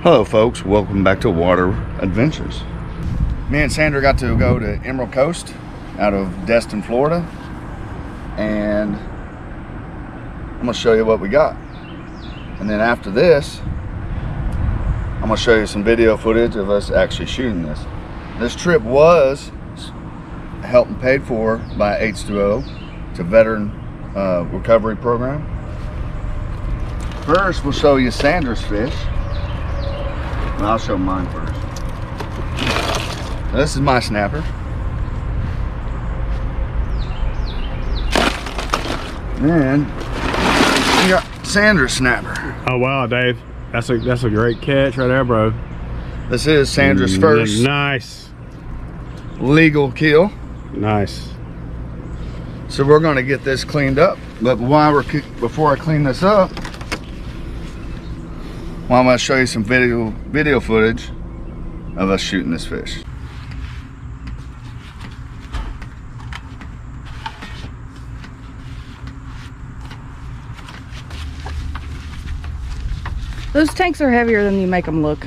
Hello folks, welcome back to Water Adventures. Me and Sandra got to go to Emerald Coast out of Destin, Florida, and I'm gonna show you what we got. And then after this, I'm gonna show you some video footage of us actually shooting this. This trip was helped and paid for by H2O. It's a veteran recovery program. First, we'll show you Sandra's fish. Well, I'll show mine first. Now, this is my snapper. Then we got Sandra's snapper. Oh wow, Dave, that's a great catch right there, bro. This is Sandra's first nice legal kill. Nice. So we're going to get this cleaned up. But before I clean this up, well, I'm going to show you some video footage of us shooting this fish. Those tanks are heavier than you make them look.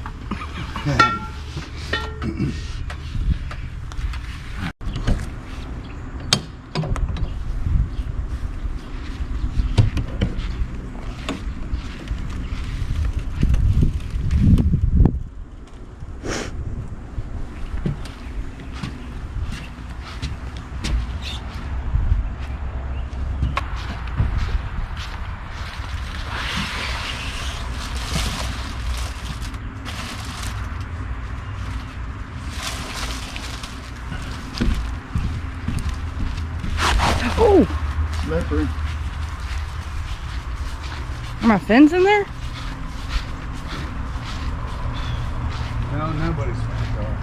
Oh! Slippery. Are my fins in there? No, nobody's fins are.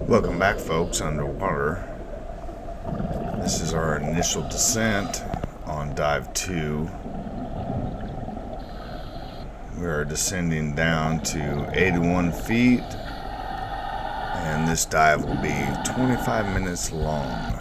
Welcome back, folks, underwater. This is our initial descent on dive 2. We are descending down to 81 feet, and this dive will be 25 minutes long.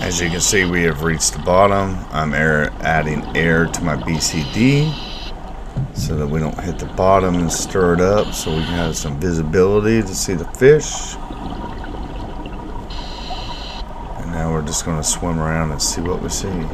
As you can see, we have reached the bottom. I'm adding air to my BCD so that we don't hit the bottom and stir it up, so we can have some visibility to see the fish. And now we're just going to swim around and see what we see.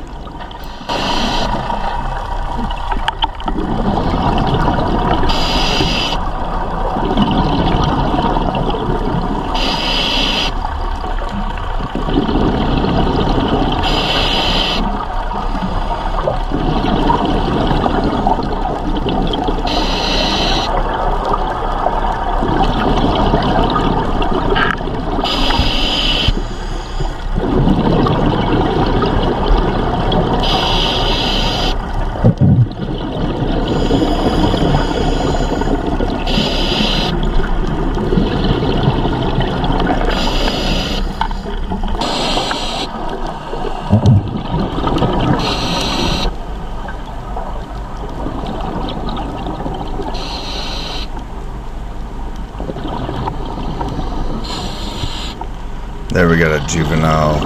got a juvenile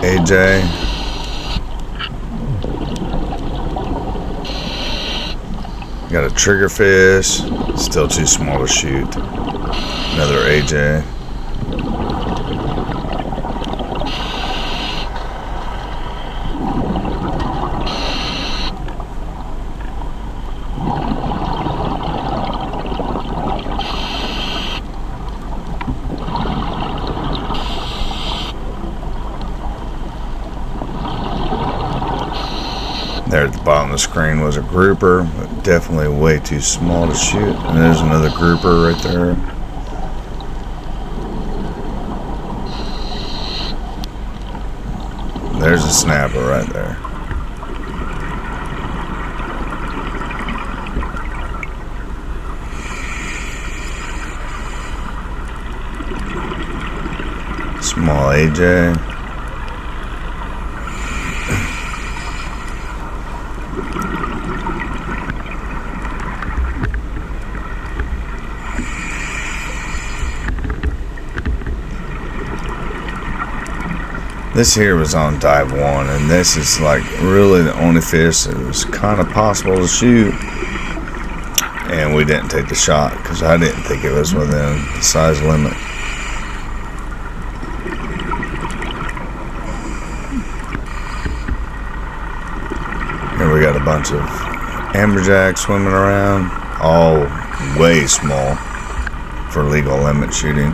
AJ. Got a triggerfish, still too small to shoot. Another AJ. There at the bottom of the screen was a grouper, but definitely way too small to shoot. And there's another grouper right there. There's a snapper right there. Small AJ. This here was on dive 1, and this is like really the only fish that was kind of possible to shoot. And we didn't take the shot because I didn't think it was within the size limit. Here we got a bunch of amberjacks swimming around, all way small for legal limit shooting.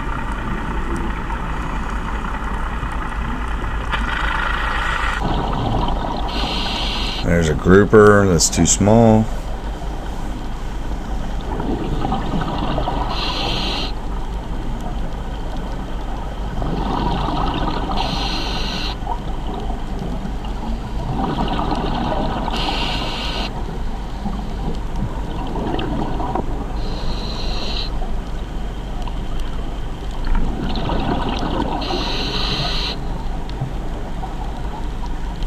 There's a grouper that's too small.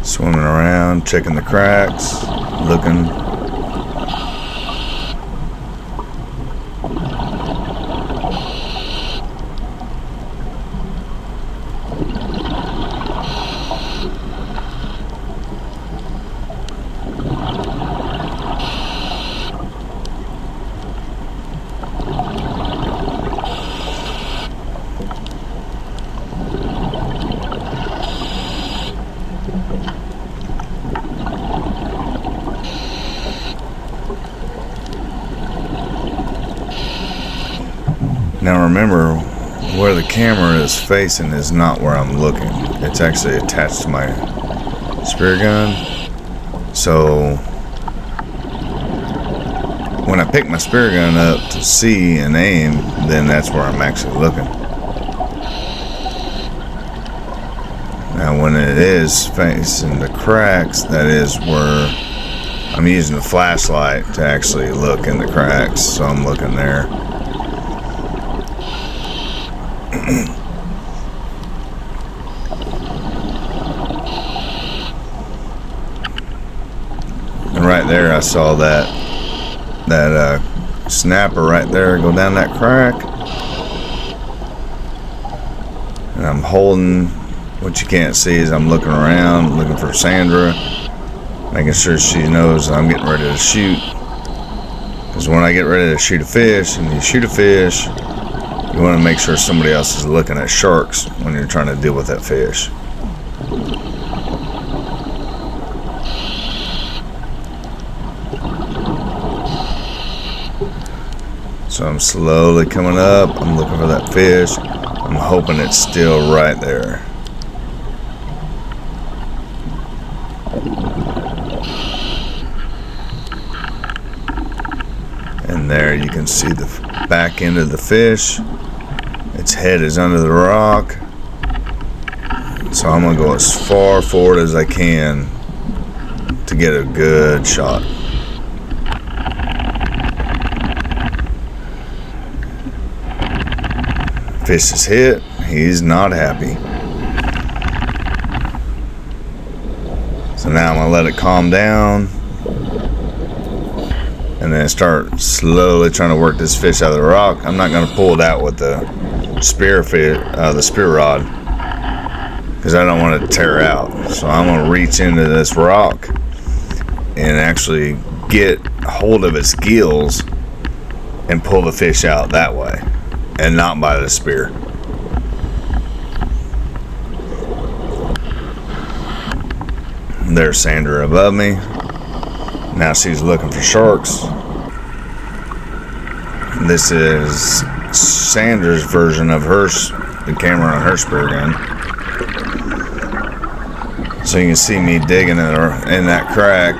Swimming around, checking the cracks, looking. Now remember, where the camera is facing is not where I'm looking. It's actually attached to my spear gun. So when I pick my spear gun up to see and aim, then that's where I'm actually looking. Now when it is facing the cracks, that is where I'm using the flashlight to actually look in the cracks. So I'm looking there. And right there I saw that snapper right there go down that crack, and I'm holding. What you can't see is I'm looking around, looking for Sandra, making sure she knows I'm getting ready to shoot, because when I get ready to shoot a fish, and you shoot a fish, you want to make sure somebody else is looking at sharks when you're trying to deal with that fish. So I'm slowly coming up. I'm looking for that fish. I'm hoping it's still right there. And there you can see the back end of the fish. Its head is under the rock. So I'm going to go as far forward as I can to get a good shot. Fish is hit. He's not happy. So now I'm going to let it calm down and then start slowly trying to work this fish out of the rock. I'm not going to pull it out with the spear rod. because I don't want it to tear out. So I'm going to reach into this rock and actually get hold of its gills and pull the fish out that way, and not by the spear. There's Sandra above me. Now she's looking for sharks. This is Sandra's version of the camera on her spear gun. So you can see me digging in that crack.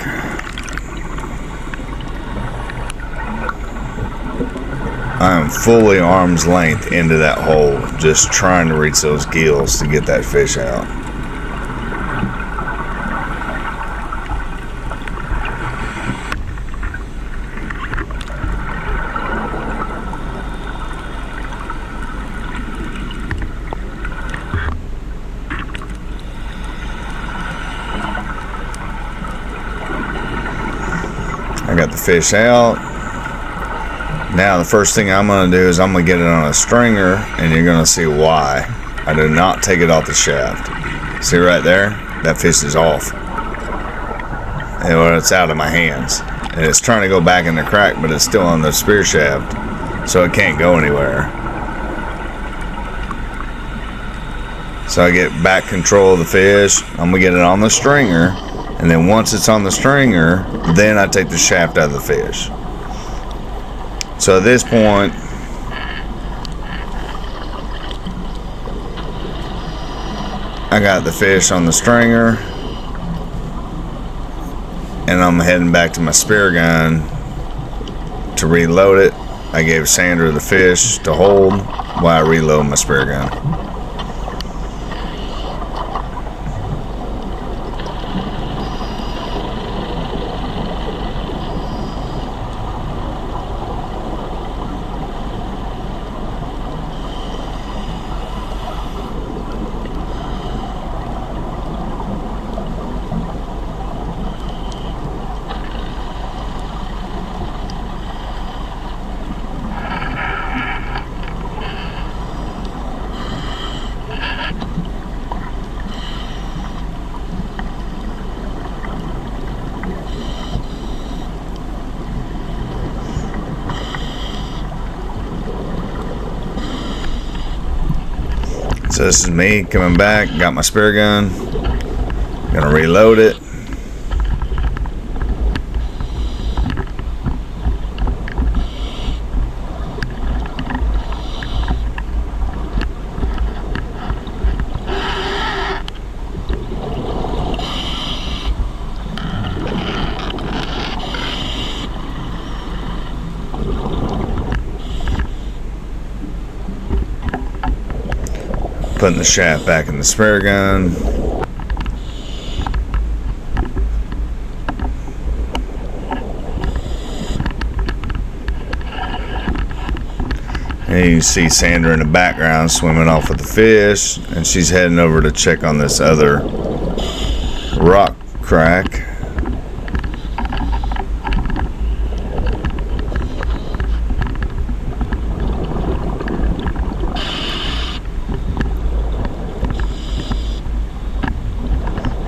I am fully arm's length into that hole, just trying to reach those gills to get that fish out. I got the fish out. Now the first thing I'm going to do is I'm going to get it on a stringer, and you're going to see why. I do not take it off the shaft. See right there? That fish is off. And it's out of my hands. And it's trying to go back in the crack, but it's still on the spear shaft, so it can't go anywhere. So I get back control of the fish. I'm going to get it on the stringer. And then once it's on the stringer, then I take the shaft out of the fish. So at this point, I got the fish on the stringer, and I'm heading back to my spear gun to reload it. I gave Sandra the fish to hold while I reload my spear gun. So this is me coming back, got my spear gun, gonna reload it. Putting the shaft back in the spear gun. And you see Sandra in the background swimming off with the fish, and she's heading over to check on this other rock crack.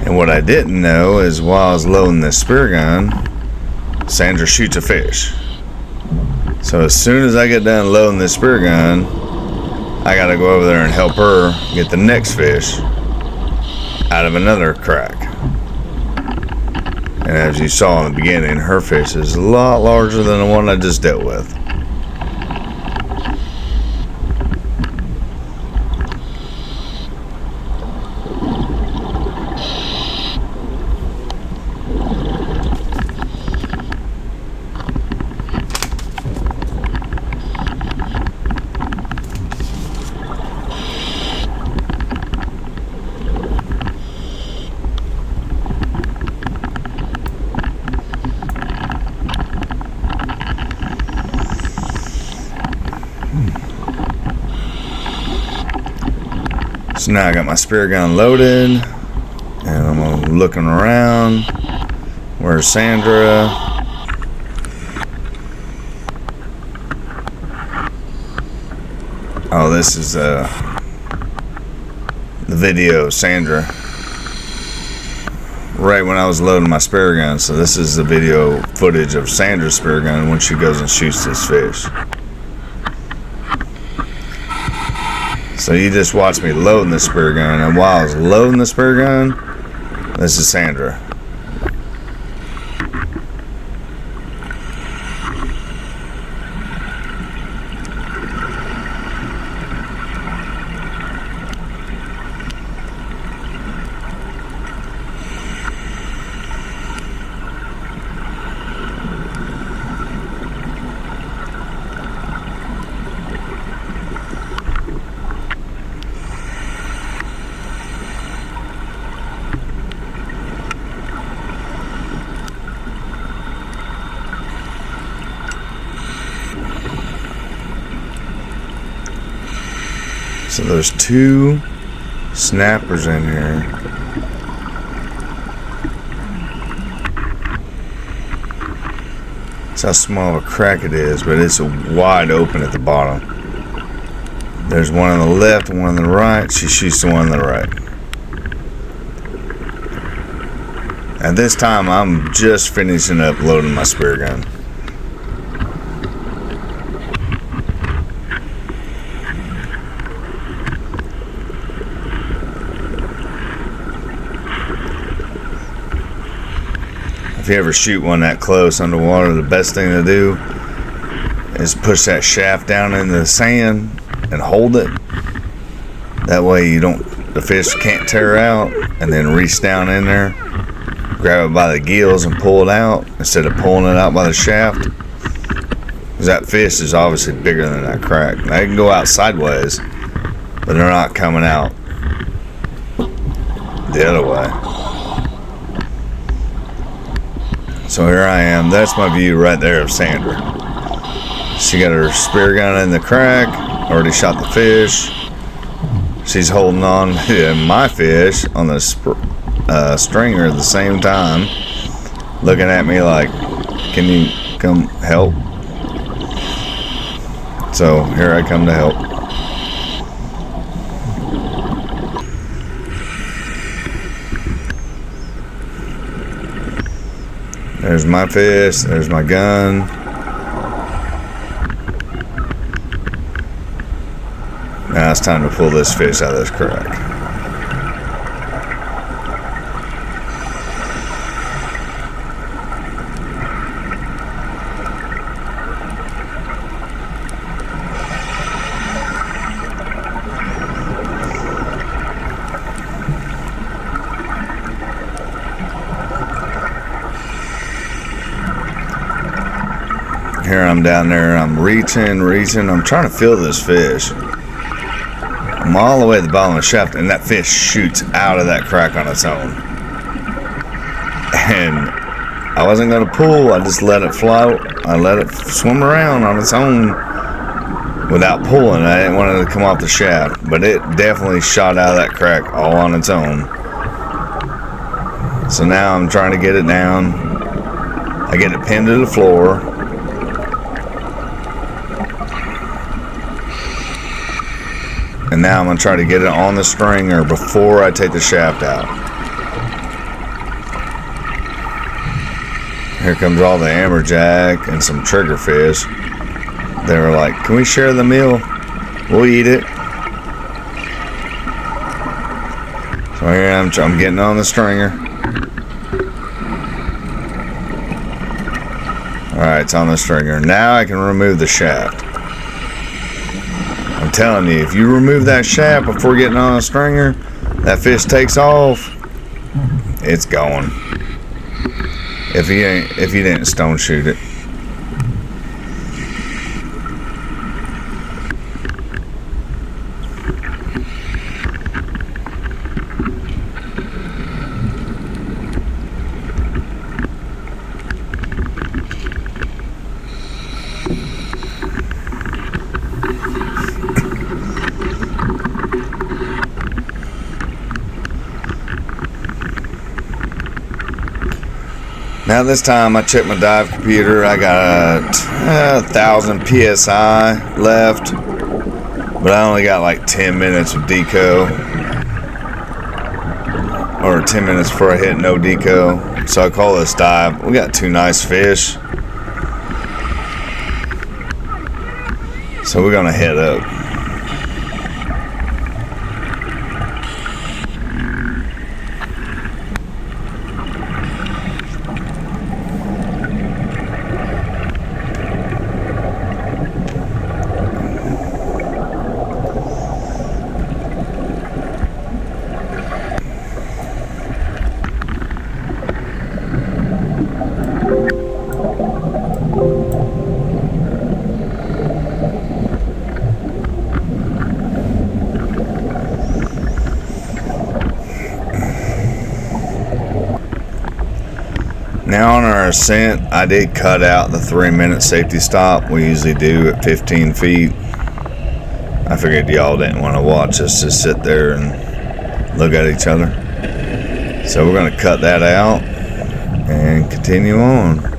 And what I didn't know is while I was loading this spear gun, Sandra shoots a fish. So as soon as I get done loading this spear gun, I gotta go over there and help her get the next fish out of another crack. And as you saw in the beginning, her fish is a lot larger than the one I just dealt with. So now I got my spear gun loaded, and I'm looking around. Where's Sandra? Oh, this is the video of Sandra right when I was loading my spear gun. So this is the video footage of Sandra's spear gun when she goes and shoots this fish. So you just watched me loading the spear gun, and while I was loading the spear gun, this is Sandra. So there's 2 snappers in here. That's how small of a crack it is, but it's wide open at the bottom. There's one on the left and one on the right. She shoots the one on the right. At this time, I'm just finishing up loading my spear gun. If you ever shoot one that close underwater, the best thing to do is push that shaft down into the sand and hold it. That way the fish can't tear out, and then reach down in there, grab it by the gills and pull it out instead of pulling it out by the shaft. Because that fish is obviously bigger than that crack. They can go out sideways, but they're not coming out the other way. So here I am. That's my view right there of Sandra. She got her spear gun in the crack. Already shot the fish. She's holding on to my fish on the stringer at the same time, looking at me like, "Can you come help?" So here I come to help. There's my fish, there's my gun. Now it's time to pull this fish out of this crack. Here I'm down there, I'm reaching, I'm trying to feel this fish. I'm all the way at the bottom of the shaft, and that fish shoots out of that crack on its own. And I wasn't going to pull, I just let it float. I let it swim around on its own without pulling. I didn't want it to come off the shaft, but it definitely shot out of that crack all on its own. So now I'm trying to get it down. I get it pinned to the floor. And now I'm going to try to get it on the stringer before I take the shaft out. Here comes all the amberjack and some triggerfish. They were like, "Can we share the meal? We'll eat it." So here I'm getting on the stringer. Alright, it's on the stringer. Now I can remove the shaft. I'm telling you, if you remove that shaft before getting on a stringer, that fish takes off, it's going. If you didn't stone shoot it. Now this time I checked my dive computer. I got 1,000 PSI left, but I only got like 10 minutes of deco. or 10 minutes before I hit no deco. So I call this dive. We got 2 nice fish. So we're gonna head up. Now on our ascent, I did cut out the 3-minute safety stop we usually do at 15 feet. I figured y'all didn't want to watch us just sit there and look at each other. So we're going to cut that out and continue on.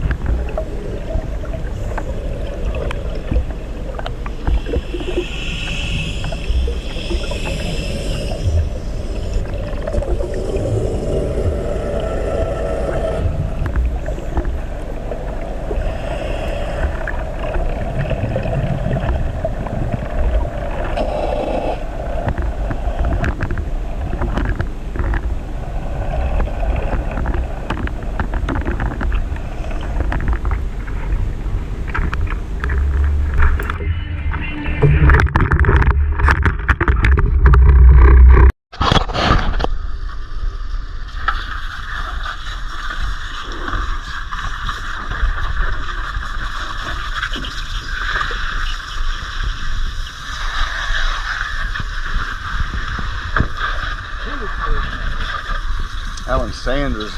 Alan Sanders.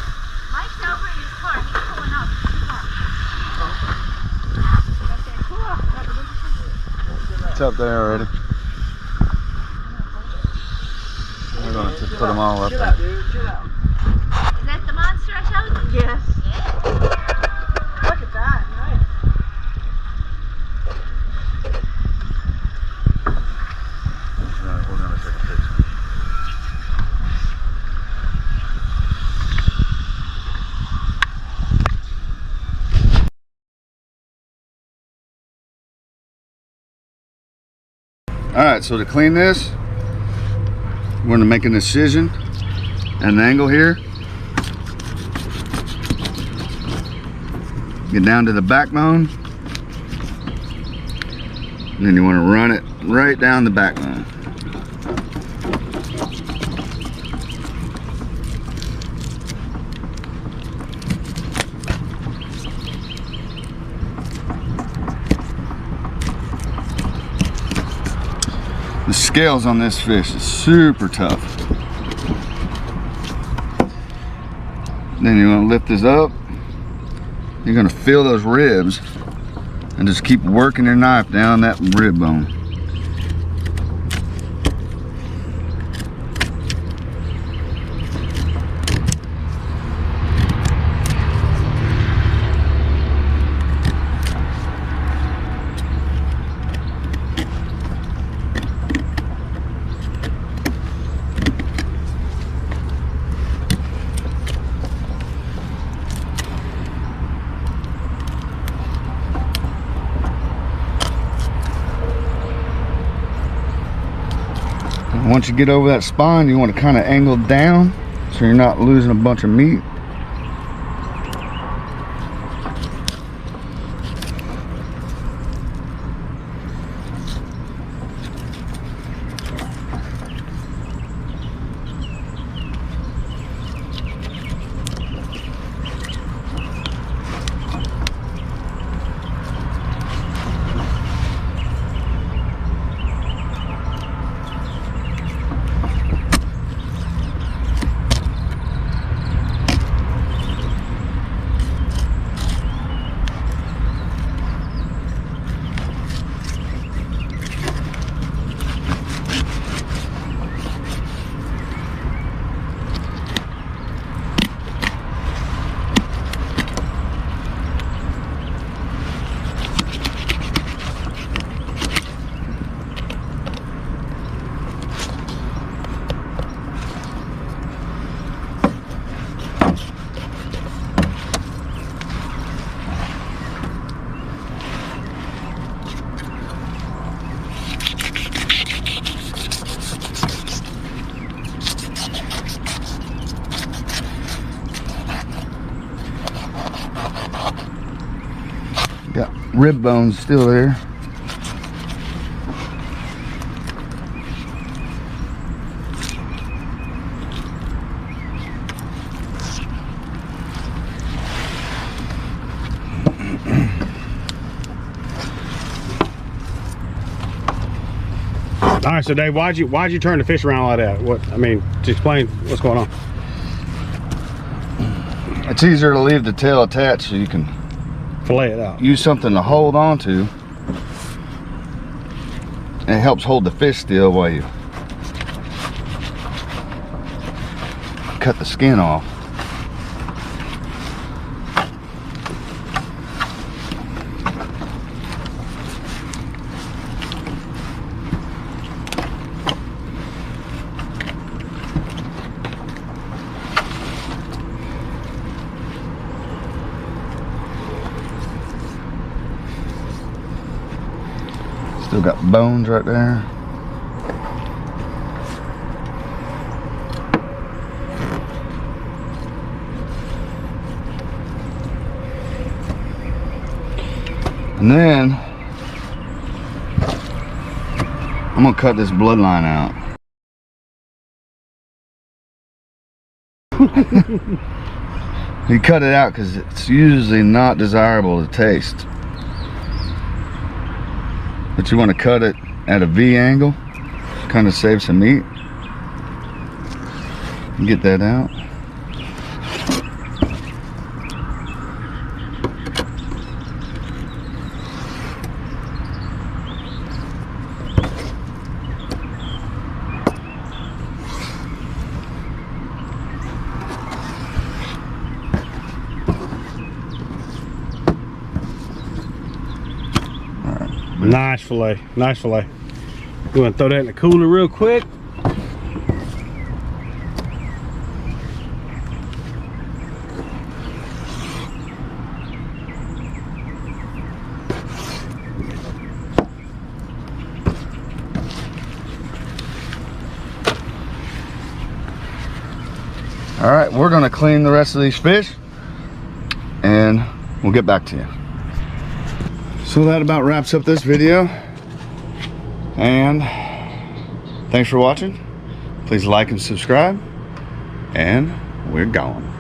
Mike's over in his car. He's pulling up. It's up there already. We're going to put them all up there. Is that the monster I showed you? Yes. Yeah. Look at that. Nice. We're going to take a picture. Alright, so to clean this, we're going to make an incision at an angle here. Get down to the backbone. And then you want to run it right down the backbone. The scales on this fish is super tough. Then you want to lift this up. You're going to feel those ribs and just keep working your knife down that rib bone. Once you get over that spine, you want to kind of angle down so you're not losing a bunch of meat. Got rib bones still there. All right, so Dave, why'd you turn the fish around like that? What I mean, to explain what's going on. It's easier to leave the tail attached so you can Fillet it out. use something to hold on to. And it helps hold the fish still while you cut the skin off. Still got bones right there. And then I'm gonna cut this bloodline out. You cut it out because it's usually not desirable to taste. But you want to cut it at a V angle, kind of save some meat. Get that out. Nice fillet, nice fillet. We're gonna throw that in the cooler real quick. All right, we're gonna clean the rest of these fish and we'll get back to you. So that about wraps up this video, and thanks for watching. Please like and subscribe, and we're gone.